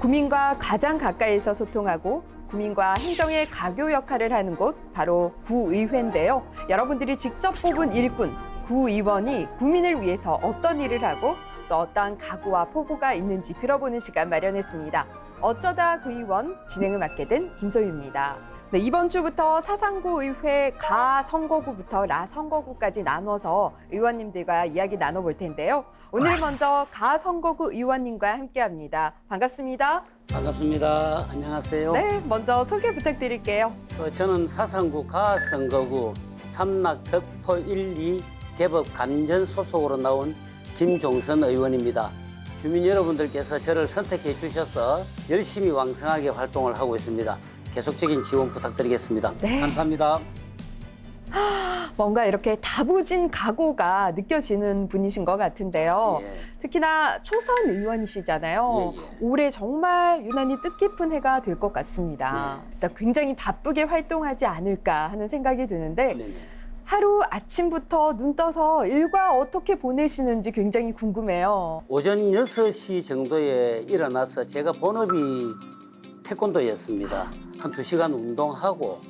구민과 가장 가까이서 소통하고 구민과 행정의 가교 역할을 하는 곳 바로 구의회인데요. 여러분들이 직접 뽑은 일꾼, 구의원이 구민을 위해서 어떤 일을 하고 또 어떠한 각오와 포부가 있는지 들어보는 시간 마련했습니다. 어쩌다 구의원 진행을 맡게 된 김소유입니다. 네, 이번 주부터 사상구 의회 가 선거구부터 라 선거구까지 나눠서 의원님들과 이야기 나눠볼 텐데요. 오늘은 먼저 가 선거구 의원님과 함께합니다. 반갑습니다. 반갑습니다. 안녕하세요. 네, 먼저 소개 부탁드릴게요. 저는 사상구 가 선거구 삼락 덕포 1, 2 개법 감전 소속으로 나온 김종선 의원입니다. 주민 여러분들께서 저를 선택해 주셔서 열심히 왕성하게 활동을 하고 있습니다. 계속적인 지원 부탁드리겠습니다. 네. 감사합니다. 뭔가 이렇게 다부진 각오가 느껴지는 분이신 것 같은데요. 예. 특히나 초선 의원이시잖아요. 예, 예. 올해 정말 유난히 뜻깊은 해가 될 것 같습니다. 일단 굉장히 바쁘게 활동하지 않을까 하는 생각이 드는데 네네. 하루 아침부터 눈 떠서 일과 어떻게 보내시는지 굉장히 궁금해요. 오전 6시 정도에 일어나서 제가 본업이 태권도였습니다. 한 2시간 운동하고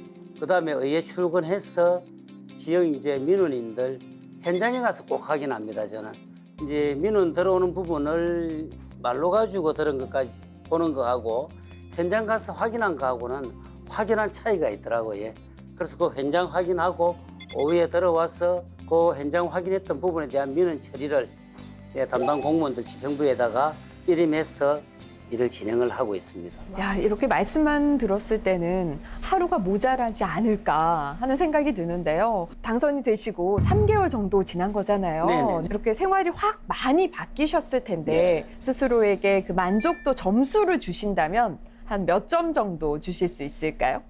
그다음에 의회 출근해서 지역 이제 민원인들 현장에 가서 꼭 확인합니다. 저는 이제 민원 들어오는 부분을 말로 가지고 들은 것까지 보는 거하고 현장 가서 확인한 거하고는 확연한 차이가 있더라고요. 그래서 그 현장 확인하고 오후에 들어와서 그 현장 확인했던 부분에 대한 민원 처리를 담당 공무원들 집행부에다가 일임해서 일을 진행을 하고 있습니다. 야, 이렇게 말씀만 들었을 때는 하루가 모자라지 않을까 하는 생각이 드는데요. 당선이 되시고 3개월 정도 지난 거잖아요. 네네. 이렇게 생활이 확 많이 바뀌셨을 텐데 네. 스스로에게 그 만족도 점수를 주신다면 한 몇 점 정도 주실 수 있을까요?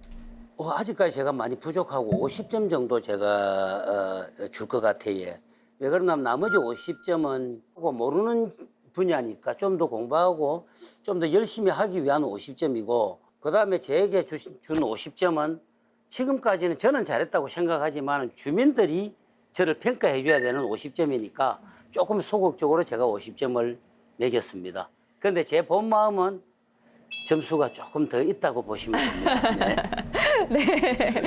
아직까지 제가 많이 부족하고 50점 정도 제가 줄 것 같아요. 왜 그러냐면 나머지 50점은 모르는 분야니까 좀 더 공부하고 좀 더 열심히 하기 위한 50점이고 그다음에 저에게 준 50점은 지금까지는 저는 잘했다고 생각하지만 주민들이 저를 평가해 줘야 되는 50점이니까 조금 소극적으로 제가 50점을 매겼습니다. 그런데 제 본 마음은 점수가 조금 더 있다고 보시면 됩니다. 네. 네.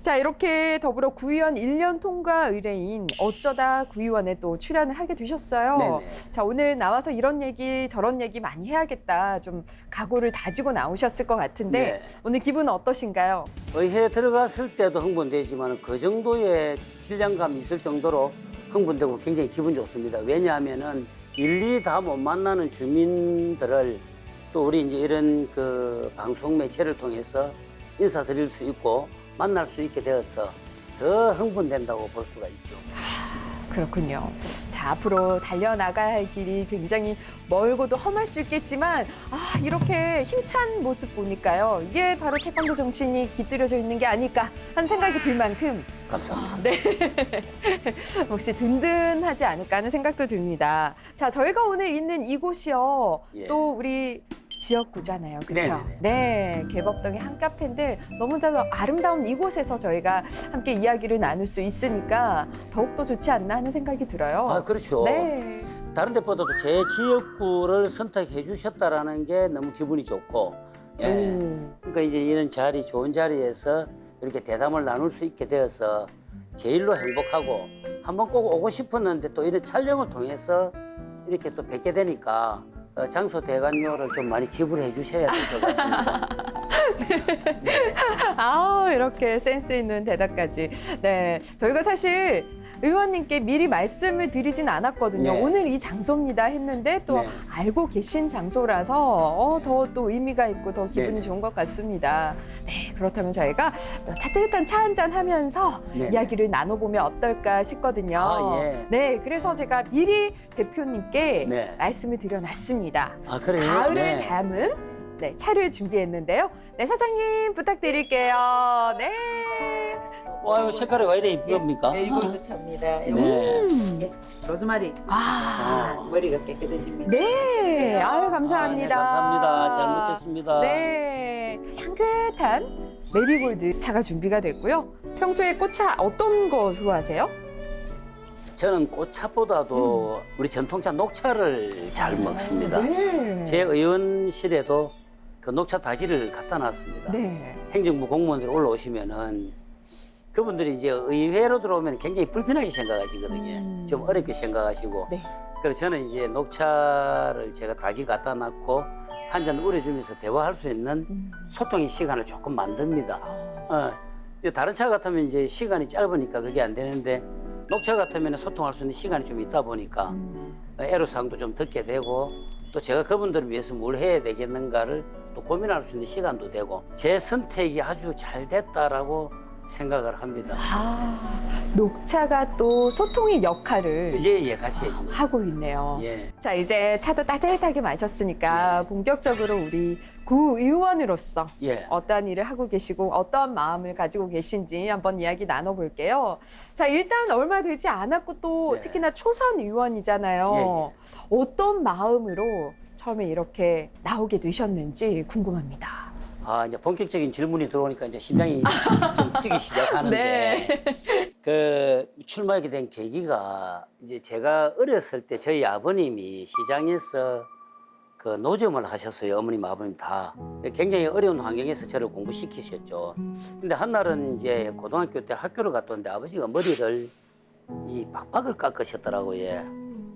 자, 이렇게 더불어 구의원 1년 통과 의뢰인 어쩌다 구의원에 또 출연을 하게 되셨어요. 네네. 자, 오늘 나와서 이런 얘기 저런 얘기 많이 해야겠다. 좀 각오를 다지고 나오셨을 것 같은데 네. 오늘 기분은 어떠신가요? 의회에 들어갔을 때도 흥분되지만 그 정도의 질량감이 있을 정도로 흥분되고 굉장히 기분 좋습니다. 왜냐하면은 일일이 다 못 만나는 주민들을 또 우리 이제 이런 그 방송 매체를 통해서 인사드릴 수 있고 만날 수 있게 되어서 더 흥분된다고 볼 수가 있죠. 그렇군요. 자, 앞으로 달려나가야 할 길이 굉장히 멀고도 험할 수 있겠지만 이렇게 힘찬 모습 보니까요. 이게 바로 태권도 정신이 깃들여져 있는 게 아닐까 하는 생각이 들 만큼 감사합니다. 네. 혹시 든든하지 않을까 하는 생각도 듭니다. 자, 저희가 오늘 있는 이곳이요. 예. 또 우리 지역구잖아요. 그렇죠? 네네네. 네. 개법동의 한 카페인데 너무나도 아름다운 이곳에서 저희가 함께 이야기를 나눌 수 있으니까 더욱더 좋지 않나 하는 생각이 들어요. 아, 그렇죠. 네. 다른 데보다도 제 지역구를 선택해 주셨다라는 게 너무 기분이 좋고 예. 그러니까 이제 이런 자리 좋은 자리에서 이렇게 대담을 나눌 수 있게 되어서 제일로 행복하고 한번 꼭 오고 싶었는데 또 이런 촬영을 통해서 이렇게 또 뵙게 되니까 장소 대관료를 좀 많이 지불해 주셔야 될 것 같습니다. 이렇게 센스 있는 대답까지. 네. 저희가 사실 의원님께 미리 말씀을 드리진 않았거든요. 네. 오늘 이 장소입니다 했는데 또 네. 알고 계신 장소라서 더 또 의미가 있고 더 기분이 네. 좋은 것 같습니다. 네, 그렇다면 저희가 또 따뜻한 차 한잔 하면서 네. 이야기를 나눠보면 어떨까 싶거든요. 아, 예. 네, 그래서 제가 미리 대표님께 네. 말씀을 드려놨습니다. 아, 그래요? 가을을 네. 담은 차를 준비했는데요. 네, 사장님 부탁드릴게요. 네. 와, 이거 색깔이 왜 이래 이쁩니까? 메리골드 차입니다. 네. 예, 로즈마리. 머리가 깨끗해집니다. 네. 아유, 감사합니다. 아, 네, 감사합니다. 잘 먹겠습니다. 네. 향긋한 메리골드 차가 준비가 됐고요. 평소에 꽃차 어떤 거 좋아하세요? 저는 꽃차보다도 우리 전통차 녹차를 잘 먹습니다. 네. 제 의원실에도 그 녹차 다기를 갖다 놨습니다. 네. 행정부 공무원들 올라오시면은 그분들이 이제 의회로 들어오면 굉장히 불편하게 생각하시거든요. 좀 어렵게 생각하시고. 네. 그래서 저는 이제 녹차를 제가 닭이 갖다 놨고 한 잔 우려주면서 대화할 수 있는 소통의 시간을 조금 만듭니다. 이제 다른 차 같으면 이제 시간이 짧으니까 그게 안 되는데 녹차 같으면 소통할 수 있는 시간이 좀 있다 보니까 애로사항도 좀 듣게 되고 또 제가 그분들을 위해서 뭘 해야 되겠는가를 또 고민할 수 있는 시간도 되고 제 선택이 아주 잘 됐다라고 생각을 합니다. 녹차가 또 소통의 역할을 예, 같이 해주고. 하고 있네요. 예. 자, 이제 차도 따뜻하게 마셨으니까 본격적으로 우리 구의원으로서 예. 어떠한 일을 하고 계시고 어떠한 마음을 가지고 계신지 한번 이야기 나눠볼게요. 자, 일단 얼마 되지 않았고 또 네. 특히나 초선 의원이잖아요. 어떤 마음으로 처음에 이렇게 나오게 되셨는지 궁금합니다. 이제 본격적인 질문이 들어오니까 이제 심장이 좀 뛰기 시작하는데 네. 그 출마하게 된 계기가 이제 제가 어렸을 때 저희 아버님이 시장에서 그 노점을 하셨어요. 어머님, 아버님 다. 굉장히 어려운 환경에서 저를 공부시키셨죠. 근데 한날은 이제 고등학교 때 학교를 갔다 오는데 아버지가 머리를 이 박박을 깎으셨더라고요.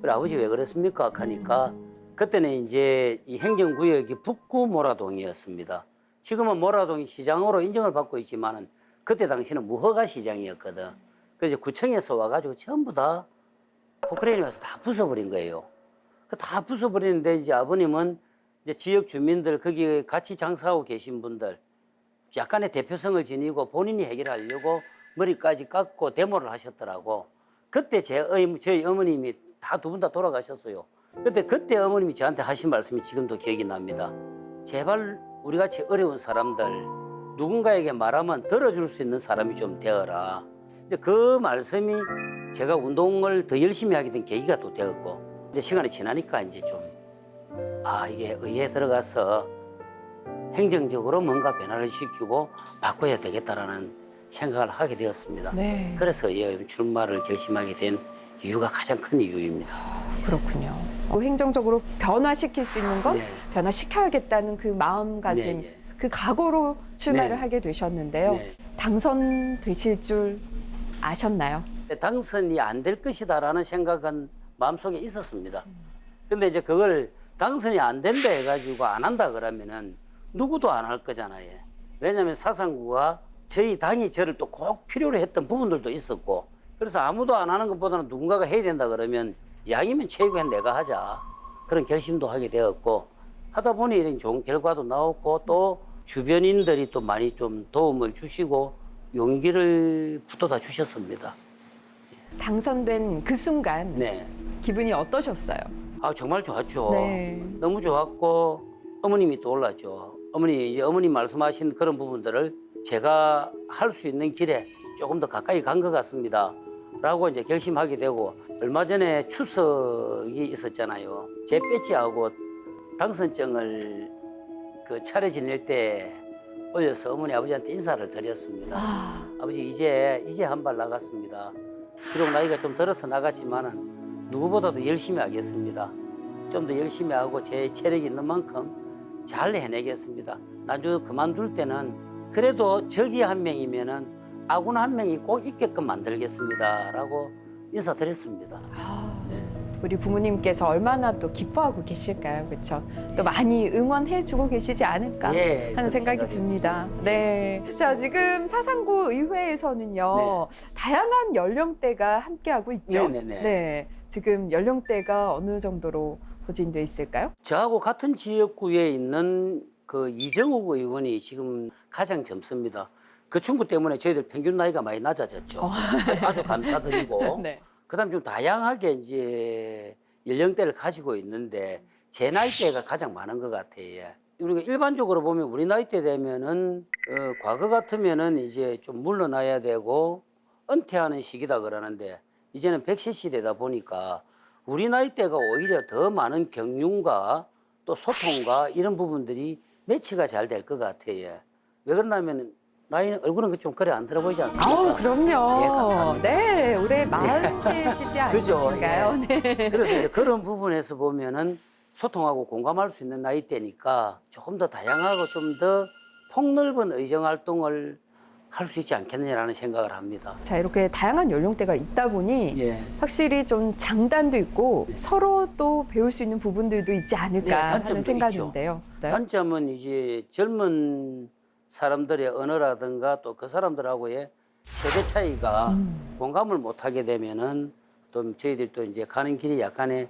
그래 아버지 왜 그랬습니까? 하니까 그때는 이제 이 행정구역이 북구 모라동이었습니다. 지금은 모라동이 시장으로 인정을 받고 있지만은 그때 당시는 무허가 시장이었거든. 그래서 구청에서 와가지고 전부 다 포크레인이 와서 다 부숴버린 거예요. 다 부숴버리는데 이제 아버님은 이제 지역 주민들 거기 같이 장사하고 계신 분들 약간의 대표성을 지니고 본인이 해결하려고 머리까지 깎고 데모를 하셨더라고. 그때 저희 어머님이 다 두 분 다 돌아가셨어요. 그때 어머님이 저한테 하신 말씀이 지금도 기억이 납니다. 제발 우리 같이 어려운 사람들 누군가에게 말하면 들어줄 수 있는 사람이 좀 되어라. 이제 그 말씀이 제가 운동을 더 열심히 하게 된 계기가 또 되었고 이제 시간이 지나니까 이제 좀 이게 의회에 들어가서 행정적으로 뭔가 변화를 시키고 바꿔야 되겠다라는 생각을 하게 되었습니다. 네. 그래서 출마를 결심하게 된 이유가 가장 큰 이유입니다. 그렇군요. 행정적으로 변화시킬 수 있는 건 네. 변화시켜야겠다는 그 마음가짐, 네, 네. 그 각오로 출마를 네. 하게 되셨는데요. 네. 당선되실 줄 아셨나요? 당선이 안 될 것이다라는 생각은 마음속에 있었습니다. 근데 이제 그걸 당선이 안 된다 해가지고 안 한다 그러면은 누구도 안 할 거잖아요. 왜냐하면 사상구가 저희 당이 저를 또 꼭 필요로 했던 부분들도 있었고 그래서 아무도 안 하는 것보다는 누군가가 해야 된다 그러면 양이면 최고엔 내가 하자. 그런 결심도 하게 되었고 하다 보니 이런 좋은 결과도 나왔고 또 주변인들이 또 많이 좀 도움을 주시고 용기를 북돋아 주셨습니다. 당선된 그 순간 네. 기분이 어떠셨어요? 정말 좋았죠. 네. 너무 좋았고 어머님이 또 올랐죠. 어머님 말씀하신 그런 부분들을 제가 할 수 있는 길에 조금 더 가까이 간 것 같습니다. 라고 이제 결심하게 되고 얼마 전에 추석이 있었잖아요. 제 배지하고 당선증을 그 차례 지낼 때 올려서 어머니 아버지한테 인사를 드렸습니다. 아버지 이제 한 발 나갔습니다. 비록 나이가 좀 들어서 나갔지만은 누구보다도 열심히 하겠습니다. 좀 더 열심히 하고 제 체력이 있는 만큼 잘 해내겠습니다. 나중에 그만둘 때는 그래도 적이 한 명이면은 아군 한 명이 꼭 있게끔 만들겠습니다. 라고 인사드렸습니다. 우리 부모님께서 얼마나 또 기뻐하고 계실까요? 그렇죠? 또 많이 응원해주고 계시지 않을까 예, 하는 그런 생각이 생각이 듭니다. 네. 자, 지금 사상구 의회에서는요. 다양한 연령대가 함께하고 있죠. 네네네. 네. 지금 연령대가 어느 정도로 포진돼 있을까요? 저하고 같은 지역구에 있는 그 이정욱 의원이 지금 가장 젊습니다. 그 친구 때문에 저희들 평균 나이가 많이 낮아졌죠. 아주 감사드리고. 네. 그다음 좀 다양하게 이제 연령대를 가지고 있는데 제 나이대가 가장 많은 것 같아요. 우리가 일반적으로 보면 우리 나이대 되면은 과거 같으면은 이제 좀 물러나야 되고 은퇴하는 시기다 그러는데 이제는 100세 시대다 보니까 우리 나이대가 오히려 더 많은 경륜과 또 소통과 이런 부분들이 매치가 잘 될 것 같아요. 왜 그러냐면 나이는 얼굴은 좀 그래 안 들어 보이지 않습니까? 아우, 그럼요. 예, 감사합니다. 네, 올해 40대시지 그죠, 않으신가요? 예. 네. 그래서 이제 그런 부분에서 보면은 소통하고 공감할 수 있는 나이대니까 조금 더 다양하고 좀 더 폭넓은 의정 활동을 할 수 있지 않겠느냐라는 생각을 합니다. 자, 이렇게 다양한 연령대가 있다 보니 예. 확실히 좀 장단도 있고 서로 또 배울 수 있는 부분들도 있지 않을까 네, 하는 단점도 생각인데요. 네. 단점은 이제 젊은 사람들의 언어라든가 또 그 사람들하고의 세대 차이가 공감을 못하게 되면은 또 저희들도 이제 가는 길이 약간의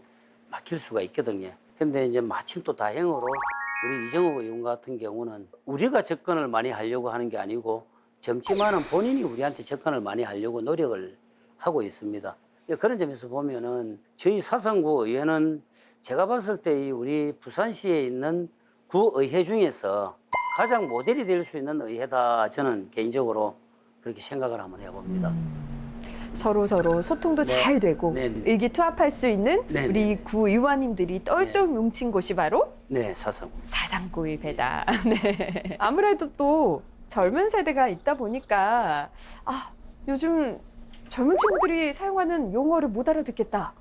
막힐 수가 있거든요. 근데 이제 마침 또 다행으로 우리 이정욱 의원 같은 경우는 우리가 접근을 많이 하려고 하는 게 아니고 젊지만은 본인이 우리한테 접근을 많이 하려고 노력을 하고 있습니다. 그런 점에서 보면은 저희 사상구 의회는 제가 봤을 때 이 우리 부산시에 있는 구의회 중에서 가장 모델이 될 수 있는 의회다. 저는 개인적으로 그렇게 생각을 한번 해봅니다. 서로 소통도 네. 잘 되고 네, 네. 의기투합할 수 있는 네, 우리 구의원님들이 똘똘 뭉친 곳이 바로 네, 사상구. 사상구의회다. 네. 아무래도 또 젊은 세대가 있다 보니까 요즘 젊은 친구들이 사용하는 용어를 못 알아듣겠다.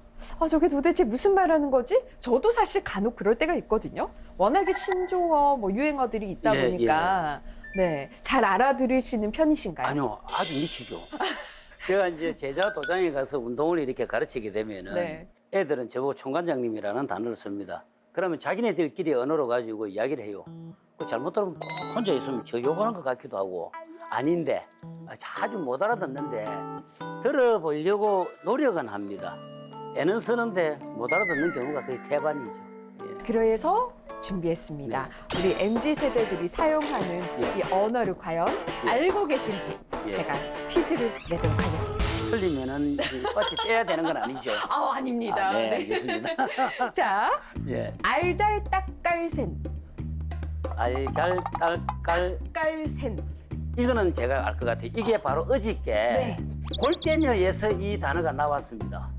저게 도대체 무슨 말하는 거지? 저도 사실 간혹 그럴 때가 있거든요. 워낙에 신조어, 유행어들이 있다 예, 보니까 네, 잘 알아들으시는 편이신가요? 아니요, 아주 미치죠. 제가 이제 제자 도장에 가서 운동을 이렇게 가르치게 되면은 네. 애들은 저보고 총관장님이라는 단어를 씁니다. 그러면 자기네들끼리 언어로 가지고 이야기를 해요. 그 잘못 들으면 혼자 있으면 저 욕하는 것 같기도 하고 아닌데 아주 못 알아듣는데 들어보려고 노력은 합니다. 애는 쓰는데 못 알아듣는 경우가 거의 대반이죠. 예. 그래서 준비했습니다. 우리 MZ세대들이 사용하는 예. 이 언어를 과연 예. 알고 계신지 예. 제가 퀴즈를 내도록 하겠습니다. 틀리면은 빠지 떼야 되는 건 아니죠. 아닙니다. 네, 알겠습니다. 자, 예. 알잘딱깔센. 알잘딸깔 깔센. 이거는 제가 알 것 같아요. 이게 바로 어저께 네. 골대녀에서 이 단어가 나왔습니다.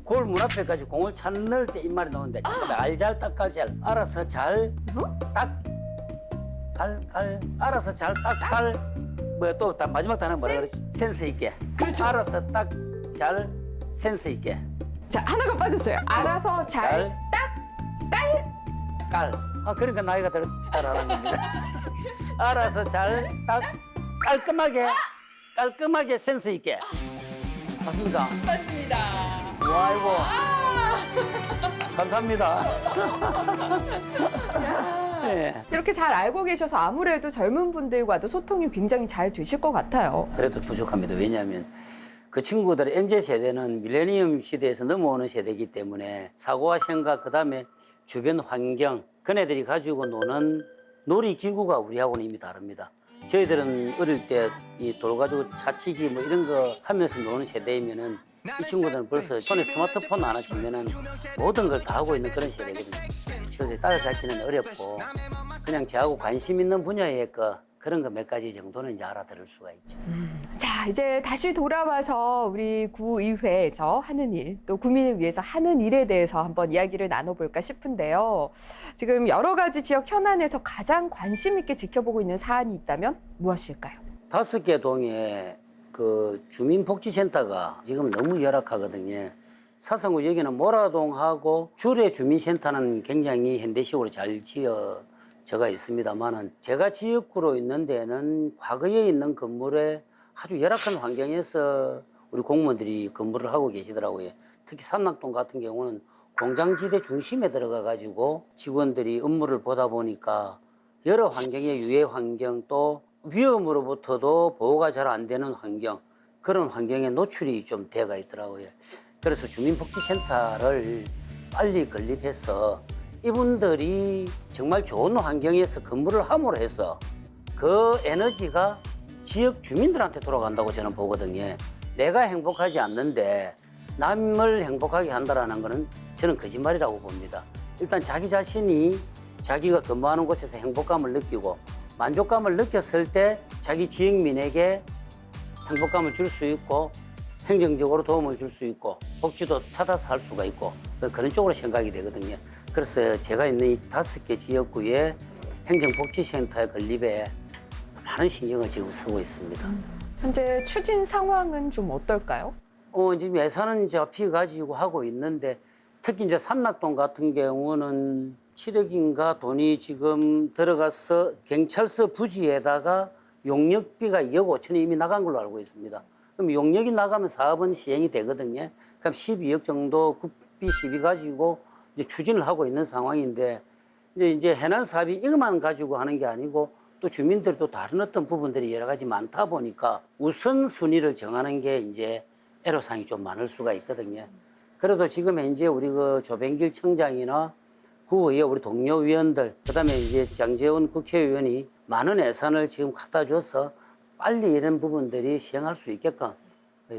골 문 앞에까지 공을 찬 넣을 때 입말이 나오는데 잠깐만 알잘딱깔잘 알아서 잘딱깔깔 알아서 잘딱깔 뭐 또 마지막 단어 뭐라 그러지? 센스 있게. 그렇죠. 알아서 딱 잘 센스 있게. 자, 하나가 빠졌어요. 알아서 잘. 깔. 그러니까 나이가 들었다라는 겁니다. 알아서 잘 딱 깔끔하게 센스 있게. 맞습니까? 맞습니다. 아이고. 감사합니다. 네. 이렇게 잘 알고 계셔서 아무래도 젊은 분들과도 소통이 굉장히 잘 되실 것 같아요. 그래도 부족합니다. 왜냐하면 그 친구들의 MZ세대는 밀레니엄 시대에서 넘어오는 세대이기 때문에 사고와 생각, 그다음에 주변 환경, 그네들이 가지고 노는 놀이기구가 우리하고는 이미 다릅니다. 저희들은 어릴 때 이 돌 가지고 자치기 뭐 이런 거 하면서 노는 세대이면은 이 친구들은 벌써 손에 스마트폰 하나 쥐면은 모든 걸 다 하고 있는 그런 세대거든요. 그래서 따라잡기는 어렵고 그냥 저하고 관심 있는 분야의 그런 거 몇 가지 정도는 이제 알아들을 수가 있죠. 자, 이제 다시 돌아와서 우리 구의회에서 하는 일, 또 구민을 위해서 하는 일에 대해서 한번 이야기를 나눠볼까 싶은데요. 지금 여러 가지 지역 현안에서 가장 관심 있게 지켜보고 있는 사안이 있다면 무엇일까요? 5개 동에 그 주민복지센터가 지금 너무 열악하거든요. 사상구 여기는 모라동하고 주례 주민센터는 굉장히 현대식으로 잘 지어져가 있습니다만은 제가 지역구로 있는 데는 과거에 있는 건물에 아주 열악한 환경에서 우리 공무원들이 근무를 하고 계시더라고요. 특히 삼락동 같은 경우는 공장지대 중심에 들어가 가지고 직원들이 업무를 보다 보니까 여러 환경의 유해 환경 또 위험으로부터도 보호가 잘 안 되는 환경 그런 환경에 노출이 좀 돼가 있더라고요. 그래서 주민복지센터를 빨리 건립해서 이분들이 정말 좋은 환경에서 근무를 함으로 해서 그 에너지가 지역 주민들한테 돌아간다고 저는 보거든요. 내가 행복하지 않는데 남을 행복하게 한다는 거는 저는 거짓말이라고 봅니다. 일단 자기 자신이 자기가 근무하는 곳에서 행복감을 느끼고 만족감을 느꼈을 때 자기 지역민에게 행복감을 줄 수 있고 행정적으로 도움을 줄 수 있고 복지도 찾아서 할 수가 있고 그런 쪽으로 생각이 되거든요. 그래서 제가 있는 이 5개 지역구의 행정복지센터의 건립에 많은 신경을 지금 쓰고 있습니다. 현재 추진 상황은 좀 어떨까요? 지금 예산은 잡혀가지고 하고 있는데 특히 이제 삼락동 같은 경우는 7억인가 돈이 지금 들어가서 경찰서 부지에다가 용역비가 2억 5천이 이미 나간 걸로 알고 있습니다. 그럼 용역이 나가면 사업은 시행이 되거든요. 그럼 12억 정도 국비 시비 가지고 이제 추진을 하고 있는 상황인데 이제 해난 사업이 이것만 가지고 하는 게 아니고 또 주민들이 또 다른 어떤 부분들이 여러 가지 많다 보니까 우선순위를 정하는 게 이제 애로사항이 좀 많을 수가 있거든요. 그래도 지금 현재 우리 그 조병길 청장이나 구의회 우리 동료 위원들 그다음에 이제 장제원 국회의원이 많은 예산을 지금 갖다 줘서 빨리 이런 부분들이 시행할 수 있게끔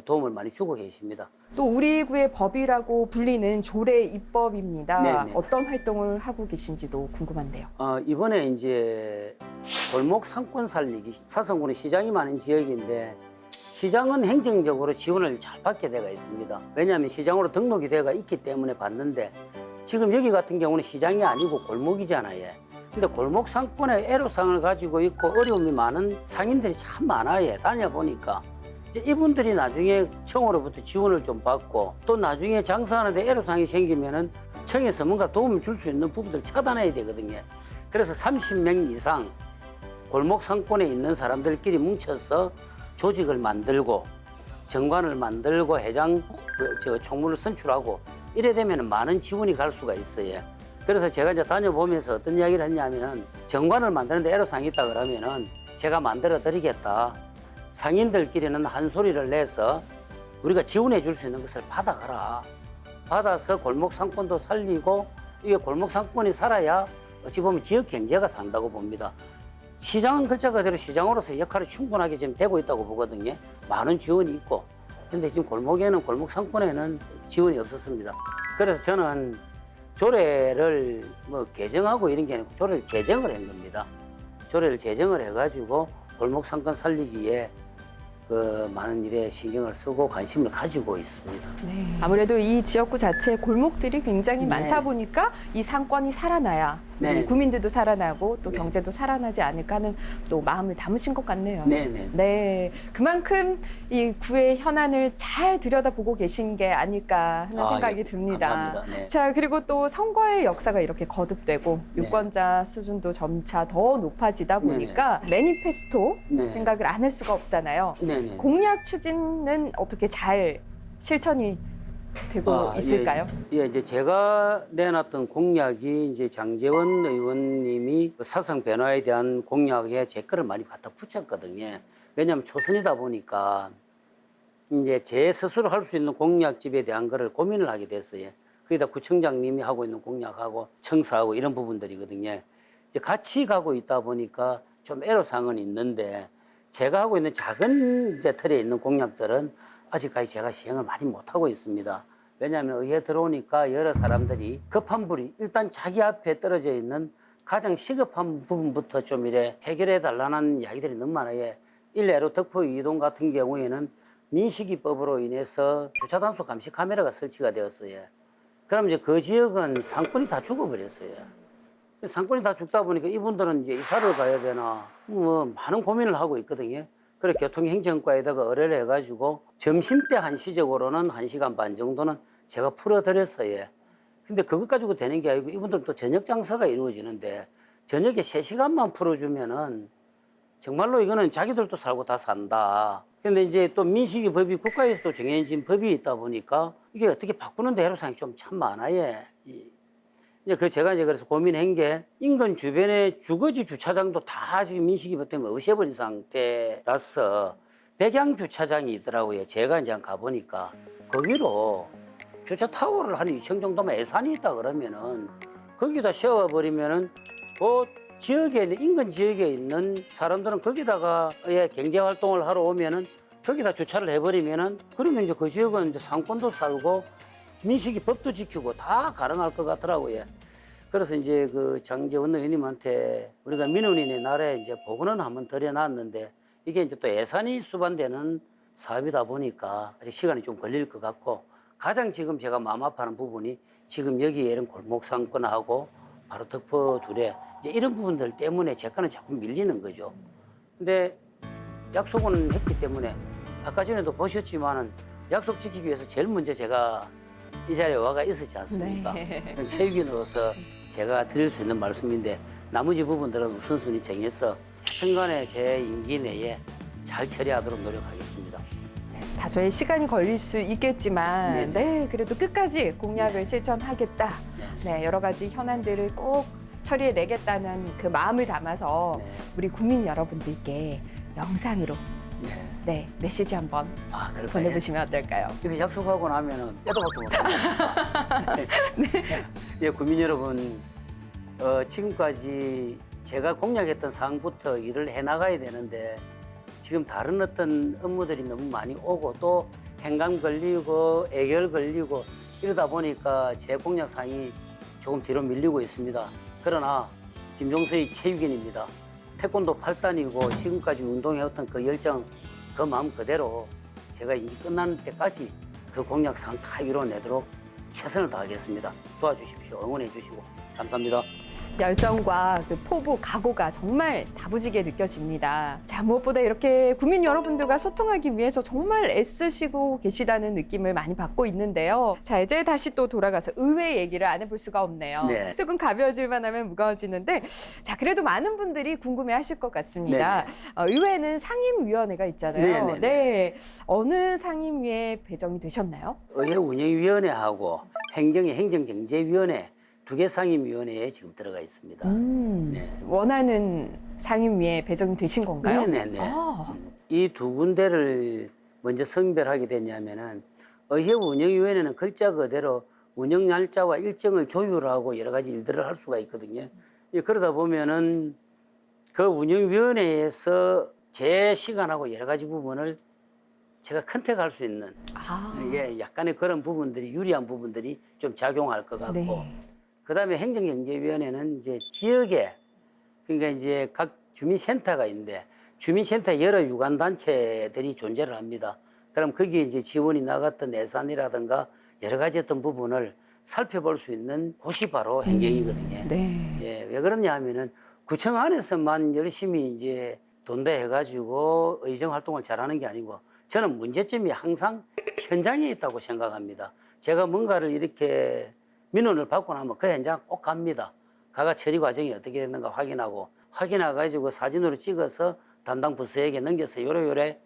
도움을 많이 주고 계십니다. 또 우리 구의 법이라고 불리는 조례 입법입니다. 네네. 어떤 활동을 하고 계신지도 궁금한데요. 이번에 이제 골목 상권 살리기 사성군이 시장이 많은 지역인데 시장은 행정적으로 지원을 잘 받게 되어 있습니다. 왜냐하면 시장으로 등록이 되어 있기 때문에 받는데 지금 여기 같은 경우는 시장이 아니고 골목이잖아요. 근데 골목 상권에 애로사항을 가지고 있고 어려움이 많은 상인들이 참 많아요. 다녀보니까. 이제 이분들이 나중에 청으로부터 지원을 좀 받고 또 나중에 장사하는데 애로사항이 생기면은 청에서 뭔가 도움을 줄 수 있는 부분들을 찾아내야 되거든요. 그래서 30명 이상 골목 상권에 있는 사람들끼리 뭉쳐서 조직을 만들고 정관을 만들고 회장 총무를 선출하고 이래 되면 많은 지원이 갈 수가 있어요. 그래서 제가 이제 다녀보면서 어떤 이야기를 했냐면은 정관을 만드는데 애로사항이 있다 그러면은 제가 만들어 드리겠다. 상인들끼리는 한 소리를 내서 우리가 지원해 줄 수 있는 것을 받아가라. 받아서 골목 상권도 살리고 이게 골목 상권이 살아야 어찌 보면 지역 경제가 산다고 봅니다. 시장은 글자 그대로 시장으로서 역할이 충분하게 지금 되고 있다고 보거든요. 많은 지원이 있고. 근데 지금 골목 상권에는 지원이 없었습니다. 그래서 저는 조례를 뭐 개정하고 이런 게 아니고 조례를 제정을 한 겁니다. 조례를 제정을 해가지고 골목 상권 살리기에 그 많은 일에 신경을 쓰고 관심을 가지고 있습니다. 네. 아무래도 이 지역구 자체에 골목들이 굉장히 많다 보니까 이 상권이 살아나야 네. 우리 구민들도 살아나고 또 네. 경제도 살아나지 않을까 하는 또 마음을 담으신 것 같네요. 네네. 네, 그만큼 이 구의 현안을 잘 들여다보고 계신 게 아닐까 하는 생각이 예, 듭니다. 감사합니다. 네. 자, 그리고 또 선거의 역사가 이렇게 거듭되고 네. 유권자 수준도 점차 더 높아지다 보니까 매니페스토 네. 생각을 안 할 수가 없잖아요. 네네. 공약 추진은 어떻게 잘 실천이 되고 있을까요? 예, 이제 제가 내놨던 공약이 이제 장제원 의원님이 사상 변화에 대한 공약에 제 거를 많이 갖다 붙였거든요. 왜냐하면 초선이다 보니까 이제 제 스스로 할 수 있는 공약집에 대한 거를 고민을 하게 됐어요. 거기다 구청장님이 하고 있는 공약하고 청사하고 이런 부분들이거든요. 이제 같이 가고 있다 보니까 좀 애로사항은 있는데 제가 하고 있는 작은 이제 틀에 있는 공약들은 아직까지 제가 시행을 많이 못하고 있습니다. 왜냐하면 의회 들어오니까 여러 사람들이 급한 불이 일단 자기 앞에 떨어져 있는 가장 시급한 부분부터 좀 이래 해결해 달라는 이야기들이 너무 많아요. 일례로 덕포 이동 같은 경우에는 민식이법으로 인해서 주차 단속 감시 카메라가 설치가 되었어요. 그럼 이제 그 지역은 상권이 다 죽어버렸어요. 상권이 다 죽다 보니까 이분들은 이제 이사를 가야 되나 뭐 많은 고민을 하고 있거든요. 그래서 교통행정과에다가 의뢰를 해가지고 점심때 한시적으로는 1시간 반 정도는 제가 풀어드렸어요. 근데 그것 가지고 되는 게 아니고 이분들은 또 저녁 장사가 이루어지는데 저녁에 3시간만 풀어주면은 정말로 이거는 자기들도 살고 다 산다. 근데 이제 또 민식이 법이 국가에서도 정해진 법이 있다 보니까 이게 어떻게 바꾸는데 애로사항이 좀 참 많아요. 이제 제가 이제 그래서 고민한 게 인근 주변에 주거지 주차장도 다 지금 민식이법 때문에 없애버린 상태라서 백양 주차장이 있더라고요. 제가 이제 가보니까 거기로 주차 타워를 한 2층 정도만 예산이 있다 그러면은 거기다 세워버리면은 그 지역에 있는 인근 지역에 있는 사람들은 거기다가 경제 활동을 하러 오면은 거기다 주차를 해버리면은 그러면 이제 그 지역은 이제 상권도 살고 민식이 법도 지키고 다 가능할 것 같더라고요. 그래서 이제 그 장제원 의원님한테 우리가 민원인의 날에 이제 보고는 한번 드려놨는데 이게 이제 또 예산이 수반되는 사업이다 보니까 아직 시간이 좀 걸릴 것 같고 가장 지금 제가 마음 아파하는 부분이 지금 여기에 이런 골목 상권하고 바로 덕포 둘에 이제 이런 부분들 때문에 제 거는 자꾸 밀리는 거죠. 근데 약속은 했기 때문에 아까 전에도 보셨지만은 약속 지키기 위해서 제일 먼저 제가 이 자리에 와가 있었지 않습니까? 네. 체육인으로서 제가 드릴 수 있는 말씀인데 나머지 부분들은 우선순위 정해서 하여튼간에 제 임기 내에 잘 처리하도록 노력하겠습니다. 다소의 시간이 걸릴 수 있겠지만 네네. 네, 그래도 끝까지 공약을 실천하겠다. 네, 여러 가지 현안들을 꼭 처리해내겠다는 그 마음을 담아서 네. 우리 국민 여러분들께 영상으로 네, 메시지 한번 아, 그럴까요? 보내보시면 어떨까요? 이거 약속하고 나면은 빼도 박도 못합니다. 예, 국민 여러분, 지금까지 제가 공약했던 사항부터 일을 해나가야 되는데 지금 다른 어떤 업무들이 너무 많이 오고 또 행감 걸리고 애결 걸리고 이러다 보니까 제 공약 사항이 조금 뒤로 밀리고 있습니다. 그러나 김종서의 체육인입니다. 태권도 8단이고 지금까지 운동해왔던 그 열정, 그 마음 그대로 제가 임기 끝나는 때까지 그 공약 사항 다 이뤄내도록 최선을 다하겠습니다. 도와주십시오. 응원해 주시고 감사합니다. 열정과 그 포부, 각오가 정말 다부지게 느껴집니다. 자, 무엇보다 이렇게 국민 여러분들과 소통하기 위해서 정말 애쓰시고 계시다는 느낌을 많이 받고 있는데요. 자, 이제 다시 또 돌아가서 의회 얘기를 안 해볼 수가 없네요. 네. 조금 가벼워질만 하면 무거워지는데, 자, 그래도 많은 분들이 궁금해 하실 것 같습니다. 의회는 상임위원회가 있잖아요. 네네네. 네. 어느 상임위에 배정이 되셨나요? 의회 운영위원회하고 행정경제위원회 두 개 상임위원회에 지금 들어가 있습니다. 네. 원하는 상임위에 배정이 되신 건가요? 네네네. 아. 이 두 군데를 먼저 선별하게 됐냐면은 의회 운영위원회는 글자 그대로 운영 날짜와 일정을 조율하고 여러 가지 일들을 할 수가 있거든요. 예, 그러다 보면은 그 운영위원회에서 제 시간하고 여러 가지 부분을 제가 컨택할 수 있는 이게 약간의 그런 부분들이 유리한 부분들이 좀 작용할 것 같고 네. 그다음에 행정경제위원회는 이제 지역에 그러니까 이제 각 주민센터가 있는데 주민센터 여러 유관단체들이 존재를 합니다. 그럼 거기에 이제 지원이 나갔던 예산이라든가 여러 가지 어떤 부분을 살펴볼 수 있는 곳이 바로 행정이거든요. 네. 예, 왜 그러냐 하면은 구청 안에서만 열심히 이제 돈대 해가지고 의정 활동을 잘하는 게 아니고 저는 문제점이 항상 현장에 있다고 생각합니다. 제가 뭔가를 이렇게 민원을 받고 나면 그 현장 꼭 갑니다. 가가 처리 과정이 어떻게 됐는가 확인해가지고 사진으로 찍어서 담당 부서에게 넘겨서 요래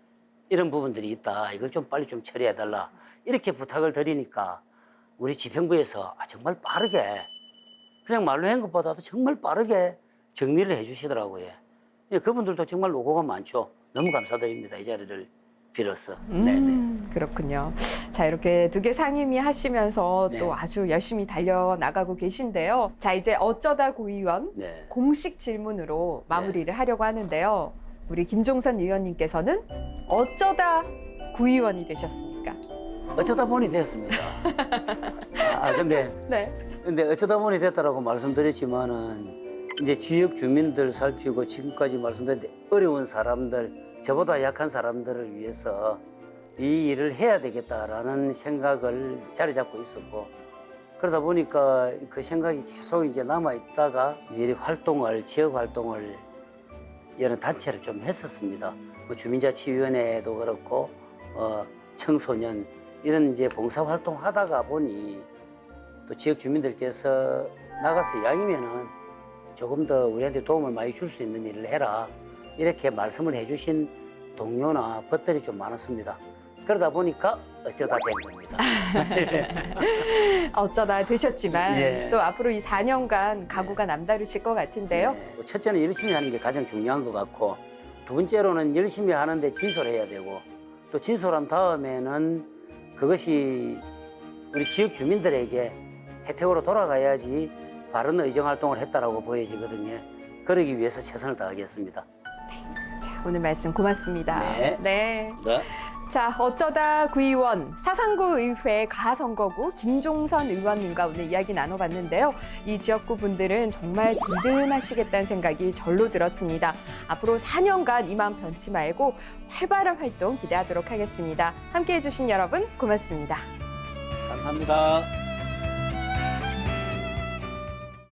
이런 부분들이 있다. 이걸 좀 빨리 좀 처리해달라. 이렇게 부탁을 드리니까 우리 지평부에서 정말 빠르게 그냥 말로 한 것보다도 정말 빠르게 정리를 해주시더라고요. 예, 그분들도 정말 노고가 많죠. 너무 감사드립니다. 이 자리를 빌어서. 네네. 그렇군요. 자, 이렇게 두 개 상임위 하시면서 네. 또 아주 열심히 달려나가고 계신데요. 자, 이제 어쩌다 구의원 네. 공식 질문으로 마무리를 하려고 하는데요. 우리 김종선 의원님께서는 어쩌다 구의원이 되셨습니까? 어쩌다 보니 됐습니다. 네. 근데 어쩌다 보니 됐다라고 말씀드렸지만은 이제 지역 주민들 살피고 지금까지 말씀드린 어려운 사람들, 저보다 약한 사람들을 위해서 이 일을 해야 되겠다라는 생각을 자리 잡고 있었고 그러다 보니까 그 생각이 계속 이제 남아 있다가 이제 지역 활동을 여러 단체를 좀 했었습니다. 뭐 주민자치위원회도 그렇고 청소년 이런 이제 봉사 활동 하다가 보니 또 지역 주민들께서 나가서 이왕이면은 조금 더 우리한테 도움을 많이 줄 수 있는 일을 해라 이렇게 말씀을 해주신 동료나 벗들이 좀 많았습니다. 그러다 보니까 어쩌다 된 겁니다. 어쩌다 되셨지만 예. 또 앞으로 이 4년간 각오가 남다르실 것 같은데요. 네. 첫째는 열심히 하는 게 가장 중요한 것 같고 두 번째로는 열심히 하는데 진솔해야 되고 또 진솔한 다음에는 그것이 우리 지역 주민들에게 혜택으로 돌아가야지 바른 의정 활동을 했다라고 보여지거든요. 그러기 위해서 최선을 다하겠습니다. 오늘 말씀 고맙습니다. 네. 네. 네. 자, 어쩌다 구의원 사상구 의회 가선거구 김종선 의원님과 오늘 이야기 나눠봤는데요. 이 지역구 분들은 정말 든든하시겠다는 생각이 절로 들었습니다. 앞으로 4년간 이 마음 변치 말고 활발한 활동 기대하도록 하겠습니다. 함께해 주신 여러분 고맙습니다. 감사합니다.